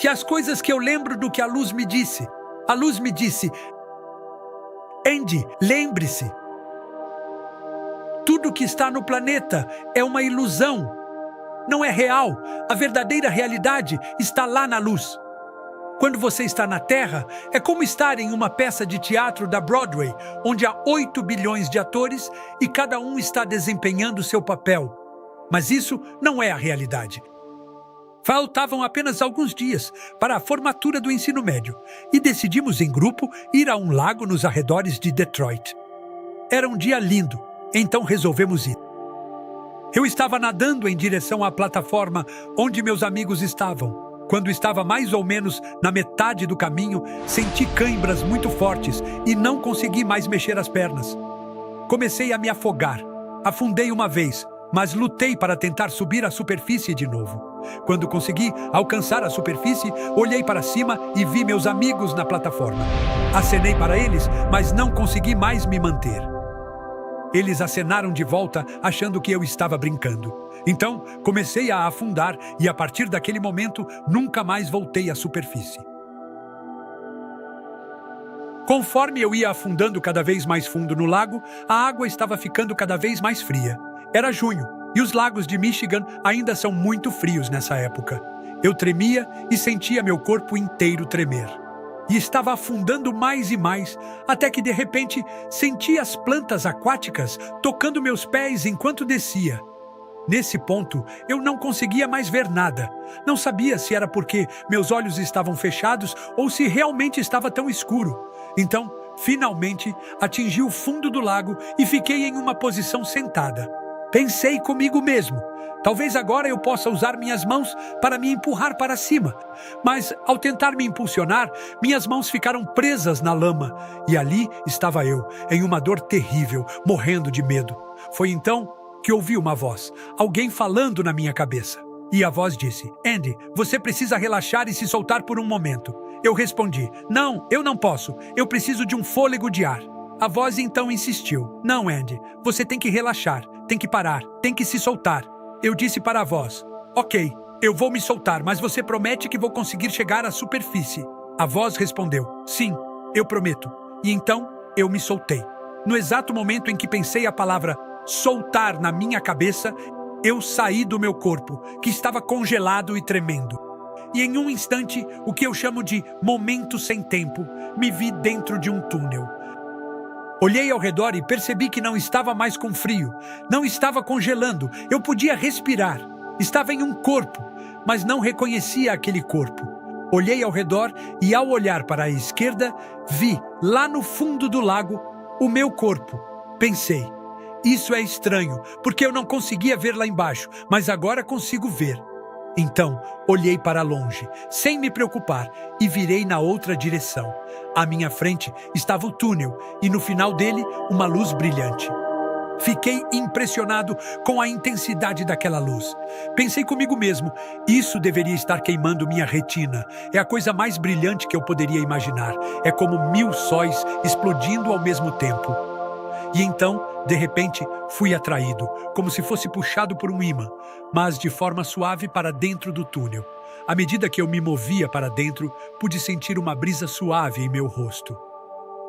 que as coisas que eu lembro do que a luz me disse. A luz me disse: Andy, lembre-se. Tudo que está no planeta é uma ilusão. Não é real. A verdadeira realidade está lá na luz. Quando você está na Terra, é como estar em uma peça de teatro da Broadway, onde há 8 bilhões de atores e cada um está desempenhando seu papel. Mas isso não é a realidade. Faltavam apenas alguns dias para a formatura do ensino médio e decidimos em grupo ir a um lago nos arredores de Detroit. Era um dia lindo, então resolvemos ir. Eu estava nadando em direção à plataforma onde meus amigos estavam. Quando estava mais ou menos na metade do caminho, senti cãibras muito fortes e não consegui mais mexer as pernas. Comecei a me afogar. Afundei uma vez, mas lutei para tentar subir à superfície de novo. Quando consegui alcançar a superfície, olhei para cima e vi meus amigos na plataforma. Acenei para eles, mas não consegui mais me manter. Eles acenaram de volta, achando que eu estava brincando. Então, comecei a afundar e, a partir daquele momento, nunca mais voltei à superfície. Conforme eu ia afundando cada vez mais fundo no lago, a água estava ficando cada vez mais fria. Era junho, e os lagos de Michigan ainda são muito frios nessa época. Eu tremia e sentia meu corpo inteiro tremer. E estava afundando mais e mais, até que de repente senti as plantas aquáticas tocando meus pés enquanto descia. Nesse ponto, eu não conseguia mais ver nada. Não sabia se era porque meus olhos estavam fechados ou se realmente estava tão escuro. Então, finalmente, atingi o fundo do lago e fiquei em uma posição sentada. Pensei comigo mesmo, talvez agora eu possa usar minhas mãos para me empurrar para cima. Mas, ao tentar me impulsionar, minhas mãos ficaram presas na lama. E ali estava eu, em uma dor terrível, morrendo de medo. Foi então que ouvi uma voz, alguém falando na minha cabeça. E a voz disse: Andy, você precisa relaxar e se soltar por um momento. Eu respondi: não, eu não posso, eu preciso de um fôlego de ar. A voz então insistiu: não, Andy, você tem que relaxar, tem que parar, tem que se soltar. Eu disse para a voz: ok, eu vou me soltar, mas você promete que vou conseguir chegar à superfície? A voz respondeu: sim, eu prometo. E então eu me soltei. No exato momento em que pensei a palavra soltar na minha cabeça, eu saí do meu corpo, que estava congelado e tremendo. E em um instante, o que eu chamo de momento sem tempo, me vi dentro de um túnel. Olhei ao redor e percebi que não estava mais com frio, não estava congelando, eu podia respirar. Estava em um corpo, mas não reconhecia aquele corpo. Olhei ao redor e, ao olhar para a esquerda, vi, lá no fundo do lago, o meu corpo. Pensei: isso é estranho, porque eu não conseguia ver lá embaixo, mas agora consigo ver. Então, olhei para longe, sem me preocupar, e virei na outra direção. À minha frente estava o túnel, e no final dele, uma luz brilhante. Fiquei impressionado com a intensidade daquela luz. Pensei comigo mesmo: isso deveria estar queimando minha retina. É a coisa mais brilhante que eu poderia imaginar. É como 1000 sóis explodindo ao mesmo tempo. E então, de repente, fui atraído, como se fosse puxado por um ímã, mas de forma suave para dentro do túnel. À medida que eu me movia para dentro, pude sentir uma brisa suave em meu rosto.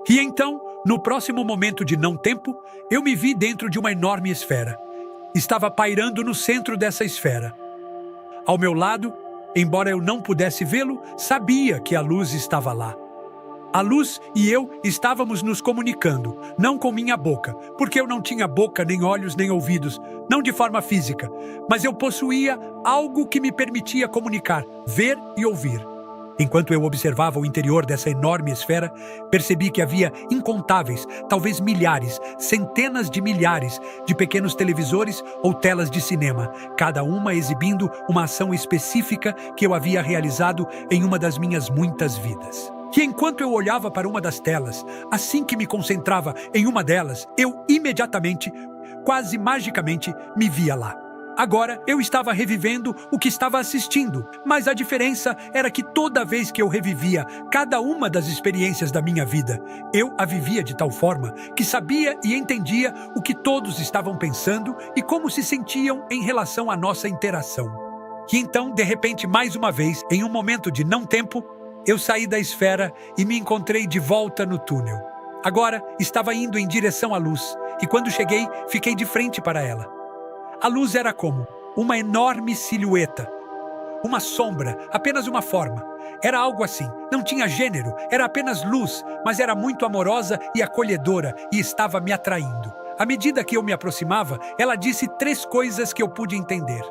E então, no próximo momento de não tempo, eu me vi dentro de uma enorme esfera. Estava pairando no centro dessa esfera. Ao meu lado, embora eu não pudesse vê-lo, sabia que a luz estava lá. A luz e eu estávamos nos comunicando, não com minha boca, porque eu não tinha boca, nem olhos, nem ouvidos, não de forma física, mas eu possuía algo que me permitia comunicar, ver e ouvir. Enquanto eu observava o interior dessa enorme esfera, percebi que havia incontáveis, talvez milhares, centenas de milhares de pequenos televisores ou telas de cinema, cada uma exibindo uma ação específica que eu havia realizado em uma das minhas muitas vidas. Que enquanto eu olhava para uma das telas, assim que me concentrava em uma delas, eu imediatamente, quase magicamente, me via lá. Agora eu estava revivendo o que estava assistindo, mas a diferença era que toda vez que eu revivia cada uma das experiências da minha vida, eu a vivia de tal forma que sabia e entendia o que todos estavam pensando e como se sentiam em relação à nossa interação. E então, de repente, mais uma vez, em um momento de não tempo, eu saí da esfera e me encontrei de volta no túnel. Agora, estava indo em direção à luz, e quando cheguei, fiquei de frente para ela. A luz era como uma enorme silhueta, uma sombra, apenas uma forma. Era algo assim, não tinha gênero, era apenas luz, mas era muito amorosa e acolhedora e estava me atraindo. À medida que eu me aproximava, ela disse 3 coisas que eu pude entender.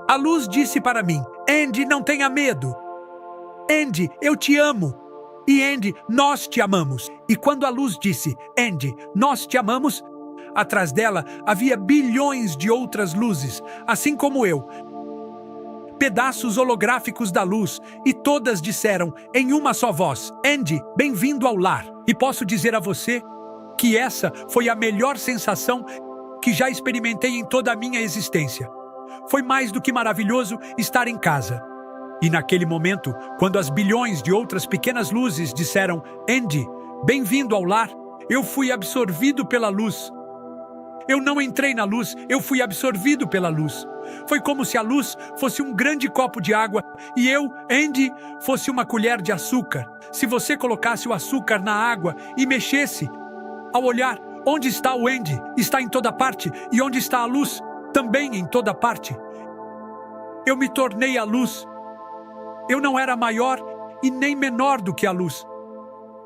A luz disse para mim: Andy, não tenha medo. Andy, eu te amo. E Andy, nós te amamos. E quando a luz disse: Andy, nós te amamos, atrás dela havia bilhões de outras luzes, assim como eu. Pedaços holográficos da luz, e todas disseram em uma só voz: Andy, bem-vindo ao lar. E posso dizer a você que essa foi a melhor sensação que já experimentei em toda a minha existência. Foi mais do que maravilhoso estar em casa. E naquele momento, quando as bilhões de outras pequenas luzes disseram: Andy, bem-vindo ao lar, eu fui absorvido pela luz. Eu não entrei na luz, eu fui absorvido pela luz. Foi como se a luz fosse um grande copo de água e eu, Andy, fosse uma colher de açúcar. Se você colocasse o açúcar na água e mexesse, ao olhar, onde está o Andy? Está em toda parte. E onde está a luz? Também em toda parte. Eu me tornei a luz. Eu não era maior e nem menor do que a luz.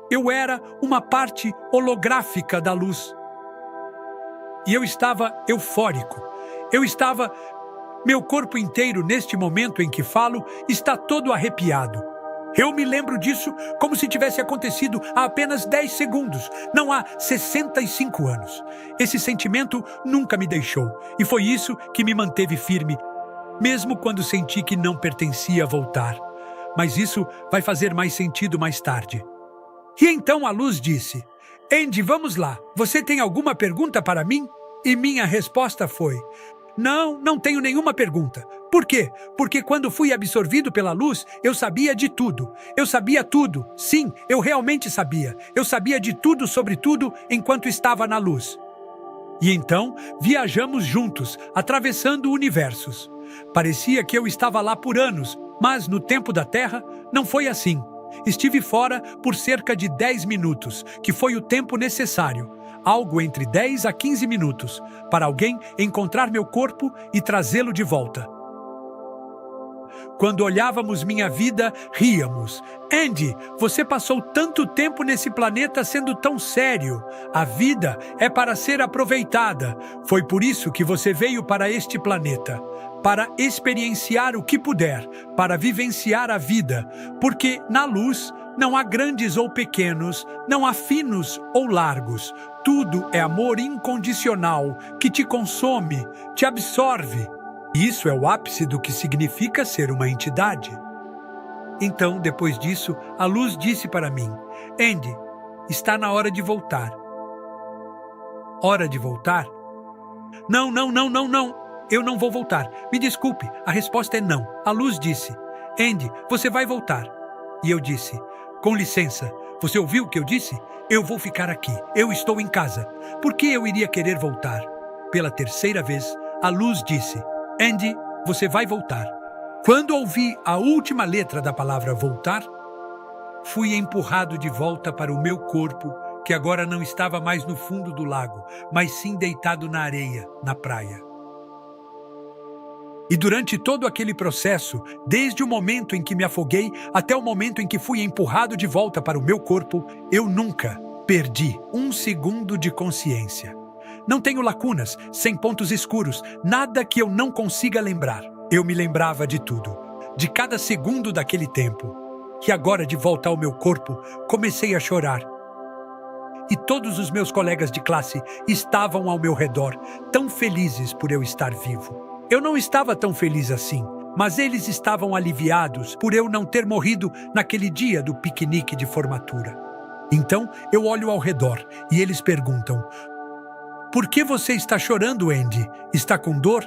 Eu era uma parte holográfica da luz. E eu estava eufórico. Meu corpo inteiro, neste momento em que falo, está todo arrepiado. Eu me lembro disso como se tivesse acontecido há apenas 10 segundos, não há 65 anos. Esse sentimento nunca me deixou, e foi isso que me manteve firme, mesmo quando senti que não pertencia a voltar. Mas isso vai fazer mais sentido mais tarde. E então a luz disse: Andy, vamos lá, você tem alguma pergunta para mim? E minha resposta foi: não tenho nenhuma pergunta. Por quê? Porque quando fui absorvido pela luz, eu sabia de tudo. Eu sabia tudo. Sim, eu realmente sabia. Eu sabia de tudo sobre tudo enquanto estava na luz. E então, viajamos juntos, atravessando universos. Parecia que eu estava lá por anos, mas no tempo da Terra, não foi assim. Estive fora por cerca de 10 minutos, que foi o tempo necessário. Algo entre 10 a 15 minutos, para alguém encontrar meu corpo e trazê-lo de volta. Quando olhávamos minha vida, ríamos. Andy, você passou tanto tempo nesse planeta sendo tão sério. A vida é para ser aproveitada. Foi por isso que você veio para este planeta. Para experienciar o que puder, para vivenciar a vida. Porque na luz não há grandes ou pequenos, não há finos ou largos. Tudo é amor incondicional que te consome, te absorve. Isso é o ápice do que significa ser uma entidade. Então, depois disso, a luz disse para mim: Andy, está na hora de voltar. Hora de voltar? Não. Eu não vou voltar. Me desculpe, a resposta é não. A luz disse: Andy, você vai voltar. E eu disse: com licença, você ouviu o que eu disse? Eu vou ficar aqui. Eu estou em casa. Por que eu iria querer voltar? Pela terceira vez, a luz disse: Andy, você vai voltar. Quando ouvi a última letra da palavra voltar, fui empurrado de volta para o meu corpo, que agora não estava mais no fundo do lago, mas sim deitado na areia, na praia. E durante todo aquele processo, desde o momento em que me afoguei até o momento em que fui empurrado de volta para o meu corpo, eu nunca perdi um segundo de consciência. Não tenho lacunas, sem pontos escuros, nada que eu não consiga lembrar. Eu me lembrava de tudo, de cada segundo daquele tempo. E agora, de volta ao meu corpo, comecei a chorar. E todos os meus colegas de classe estavam ao meu redor, tão felizes por eu estar vivo. Eu não estava tão feliz assim, mas eles estavam aliviados por eu não ter morrido naquele dia do piquenique de formatura. Então, eu olho ao redor e eles perguntam: por que você está chorando, Andy? Está com dor?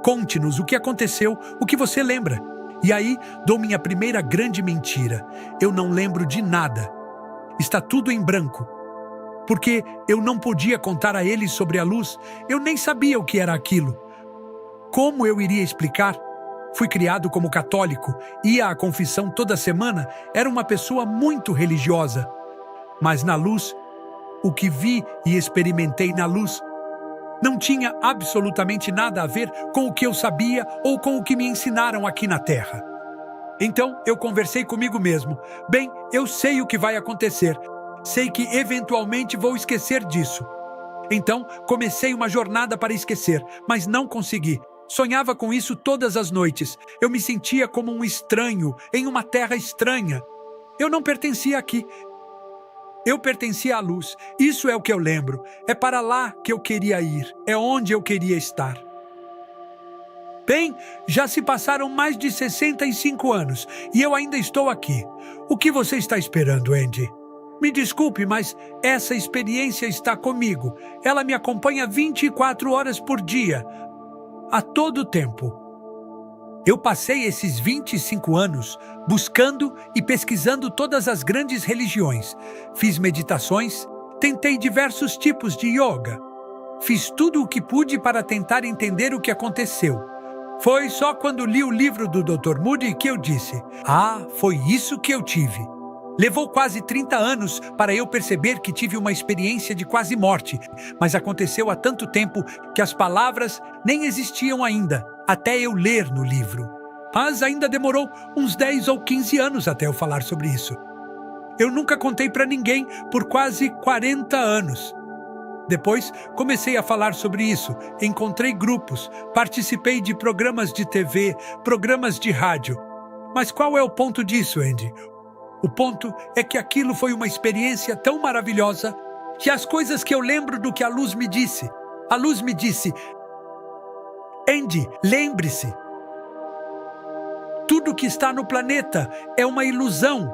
Conte-nos o que aconteceu, o que você lembra. E aí, dou minha primeira grande mentira. Eu não lembro de nada. Está tudo em branco. Porque eu não podia contar a eles sobre a luz. Eu nem sabia o que era aquilo. Como eu iria explicar? Fui criado como católico, ia à confissão toda semana, era uma pessoa muito religiosa. Mas na luz, o que vi e experimentei na luz não tinha absolutamente nada a ver com o que eu sabia ou com o que me ensinaram aqui na Terra. Então eu conversei comigo mesmo. Bem, eu sei o que vai acontecer. Sei que eventualmente vou esquecer disso. Então comecei uma jornada para esquecer, mas não consegui. Sonhava com isso todas as noites. Eu me sentia como um estranho, em uma terra estranha. Eu não pertencia aqui. Eu pertencia à luz. Isso é o que eu lembro. É para lá que eu queria ir. É onde eu queria estar. Bem, já se passaram mais de 65 anos e eu ainda estou aqui. O que você está esperando, Andy? Me desculpe, mas essa experiência está comigo. Ela me acompanha 24 horas por dia, a todo tempo. Eu passei esses 25 anos buscando e pesquisando todas as grandes religiões. Fiz meditações, tentei diversos tipos de yoga. Fiz tudo o que pude para tentar entender o que aconteceu. Foi só quando li o livro do Dr. Moody que eu disse: "Ah, foi isso que eu tive." Levou quase 30 anos para eu perceber que tive uma experiência de quase morte, mas aconteceu há tanto tempo que as palavras nem existiam ainda, até eu ler no livro. Mas ainda demorou uns 10 ou 15 anos até eu falar sobre isso. Eu nunca contei para ninguém por quase 40 anos. Depois, comecei a falar sobre isso, encontrei grupos, participei de programas de TV, programas de rádio. Mas qual é o ponto disso, Andy? O ponto é que aquilo foi uma experiência tão maravilhosa que as coisas que eu lembro do que a luz me disse. A luz me disse: "Andy, lembre-se, tudo que está no planeta é uma ilusão.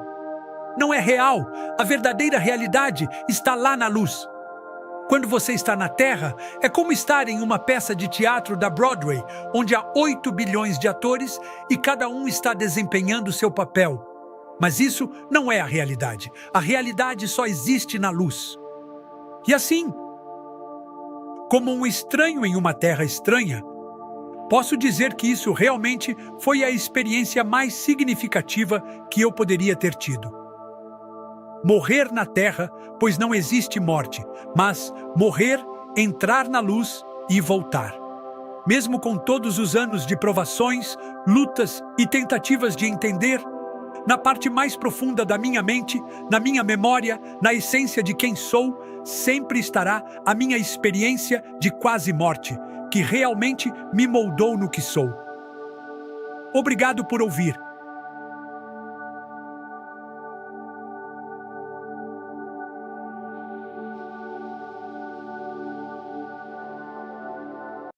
Não é real. A verdadeira realidade está lá na luz." Quando você está na Terra, é como estar em uma peça de teatro da Broadway, onde há 8 bilhões de atores e cada um está desempenhando seu papel. Mas isso não é a realidade. A realidade só existe na luz. E assim, como um estranho em uma terra estranha, posso dizer que isso realmente foi a experiência mais significativa que eu poderia ter tido. Morrer na terra, pois não existe morte, mas morrer, entrar na luz e voltar. Mesmo com todos os anos de provações, lutas e tentativas de entender, na parte mais profunda da minha mente, na minha memória, na essência de quem sou, sempre estará a minha experiência de quase morte, que realmente me moldou no que sou. Obrigado por ouvir.